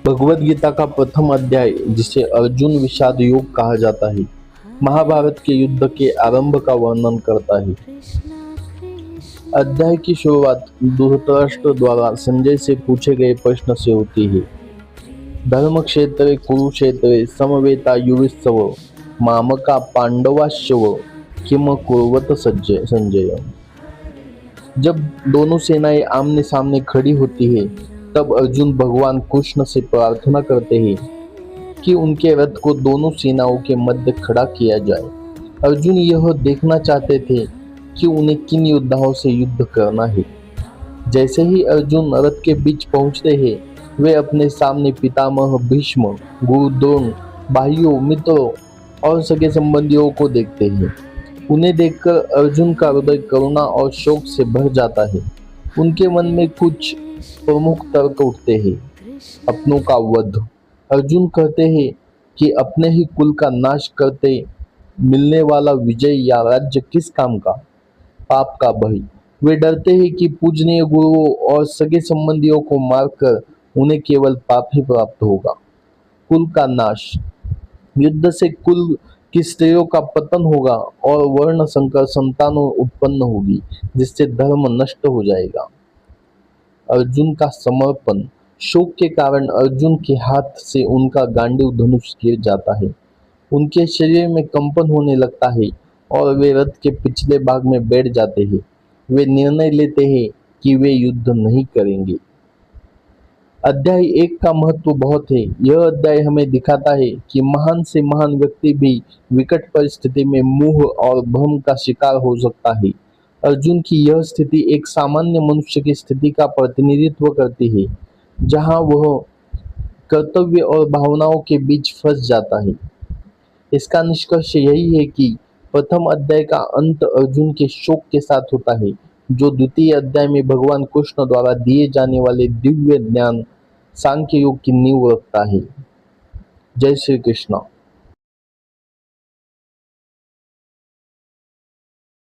भगवद गीता का प्रथम अध्याय, जिसे अर्जुन विषाद योग कहा जाता है, महाभारत के युद्ध के आरंभ का वर्णन करता है। अध्याय की शुरुआत धृतराष्ट्र द्वारा संजय से पूछे गए प्रश्न से होती है। धर्म क्षेत्रे कुरुक्षेत्रे समवेता युविस्सव मामका पांडवाश्चव किम कुर्वत संजय। जब दोनों सेनाएं आमने सामने खड़ी होती है, तब अर्जुन भगवान कृष्ण से प्रार्थना करते हैं कि उनके रथ को दोनों सेनाओं के मध्य खड़ा किया जाए। अर्जुन यह देखना चाहते थे कि उन्हें किन योद्धाओं से युद्ध करना है। जैसे ही अर्जुन रथ के बीच पहुंचते हैं, वे अपने सामने पितामह भीष्म, गुरु द्रोण, भाइयों, मित्रों और सगे संबंधियों को देखते हैं। उन्हें देखकर अर्जुन का हृदय करुणा और शोक से भर जाता है। उनके मन में कुछ प्रमुख तर्क उठते हैं। अपनों का वध। अर्जुन कहते हैं कि अपने ही कुल का नाश करते मिलने वाला विजय या राज्य किस काम का। पाप का भय। वे डरते हैं कि पूजनीय गुरुओं और सगे संबंधियों को मारकर उन्हें केवल पाप ही प्राप्त होगा। कुल का नाश। युद्ध से कुल की स्त्रियों का पतन होगा और वर्ण संकर संतानों उत्पन्न होगी, जिससे धर्म नष्ट हो जाएगा। अर्जुन का समर्पण। शोक के कारण अर्जुन के हाथ से उनका गांडीव धनुष गिर जाता है। उनके शरीर में कंपन होने लगता है और वे रथ के पिछले भाग में बैठ जाते हैं। वे निर्णय लेते हैं कि वे युद्ध नहीं करेंगे। अध्याय 1 का महत्व बहुत है। यह अध्याय हमें दिखाता है कि महान से महान व्यक्ति भी विकट परिस्थिति में मोह और भ्रम का शिकार हो सकता है। अर्जुन की यह स्थिति एक सामान्य मनुष्य की स्थिति का प्रतिनिधित्व करती है, जहां वह कर्तव्य और भावनाओं के बीच फंस जाता है। इसका निष्कर्ष यही है कि प्रथम अध्याय का अंत अर्जुन के शोक के साथ होता है, जो द्वितीय अध्याय में भगवान कृष्ण द्वारा दिए जाने वाले दिव्य ज्ञान सांख्य योग की नींव रखता है। जय श्री कृष्ण।